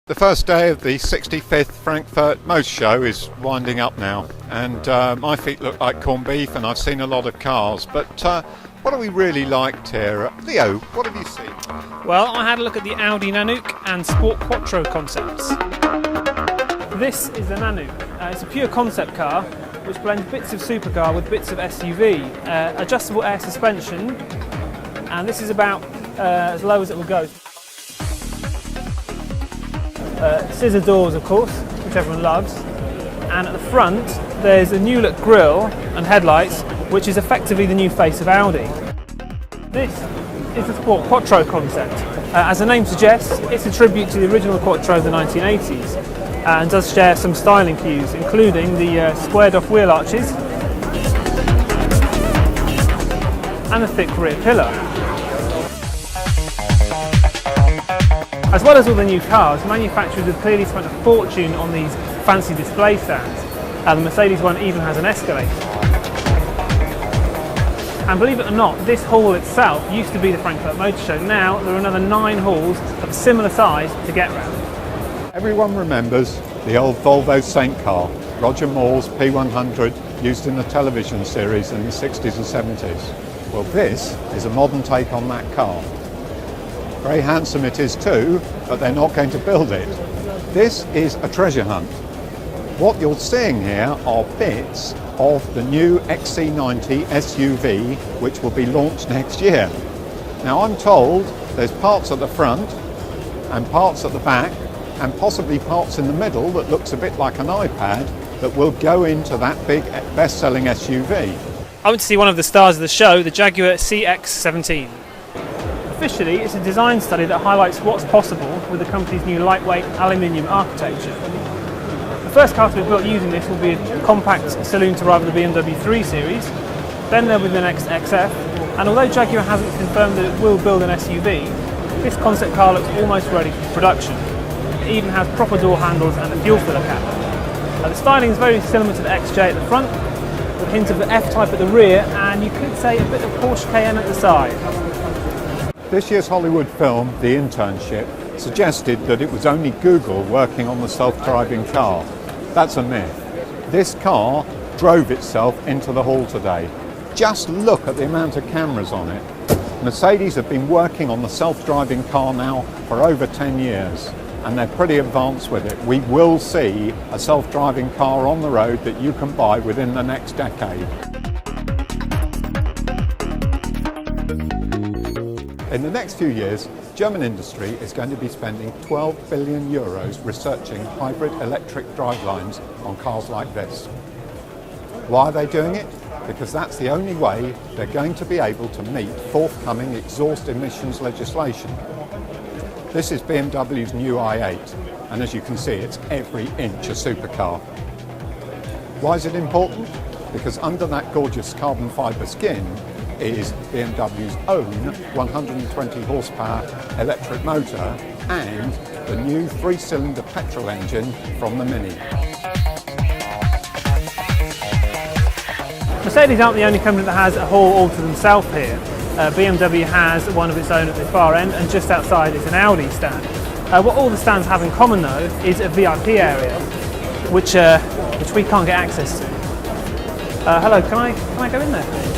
The first day of the 65th Frankfurt Motor Show is winding up now, and my feet look like corned beef, and I've seen a lot of cars, but what have we really liked here? Leo, what have you seen? Well, I had a look at the Audi Nanook and Sport Quattro concepts. This is the Nanook. It's a pure concept car which blends bits of supercar with bits of SUV. Adjustable air suspension, and this is about as low as it will go. Scissor doors, of course, which everyone loves, and at the front there's a new look grille and headlights, which is effectively the new face of Audi. This is the Sport Quattro concept. As the name suggests, it's a tribute to the original Quattro of the 1980s and does share some styling cues, including the squared off wheel arches and a thick rear pillar. As well as all the new cars, manufacturers have clearly spent a fortune on these fancy display stands. The Mercedes one even has an escalator. And believe it or not, this hall itself used to be the Frankfurt Motor Show. Now there are another 9 halls of similar size to get round. Everyone remembers the old Volvo Saint car, Roger Moore's P100, used in the television series in the 60s and 70s. Well, this is a modern take on that car. Very handsome it is too, but they're not going to build it. This is a treasure hunt. What you're seeing here are bits of the new XC90 SUV, which will be launched next year. Now I'm told there's parts at the front and parts at the back and possibly parts in the middle that looks a bit like an iPad that will go into that big best-selling SUV. I went to see one of the stars of the show, the Jaguar CX-17. Officially, it's a design study that highlights what's possible with the company's new lightweight aluminium architecture. The first car to be built using this will be a compact saloon to rival the BMW 3 Series, then there'll be the next XF, and although Jaguar hasn't confirmed that it will build an SUV, this concept car looks almost ready for production. It even has proper door handles and a fuel filler cap. The styling is very similar to the XJ at the front, with hints of the F-Type at the rear, and you could say a bit of Porsche Cayenne at the side. This year's Hollywood film, The Internship, suggested that it was only Google working on the self-driving car. That's a myth. This car drove itself into the hall today. Just look at the amount of cameras on it. Mercedes have been working on the self-driving car now for over 10 years, and they're pretty advanced with it. We will see a self-driving car on the road that you can buy within the next decade. In the next few years, German industry is going to be spending 12 billion euros researching hybrid electric drivelines on cars like this. Why are they doing it? Because that's the only way they're going to be able to meet forthcoming exhaust emissions legislation. This is BMW's new i8, and as you can see, it's every inch a supercar. Why is it important? Because under that gorgeous carbon fibre skin is BMW's own 120 horsepower electric motor and the new 3-cylinder petrol engine from the Mini. Mercedes aren't the only company that has a hall all to themselves here. BMW has one of its own at the far end, and just outside is an Audi stand. What all the stands have in common though is a VIP area, which we can't get access to. Hello, can I go in there?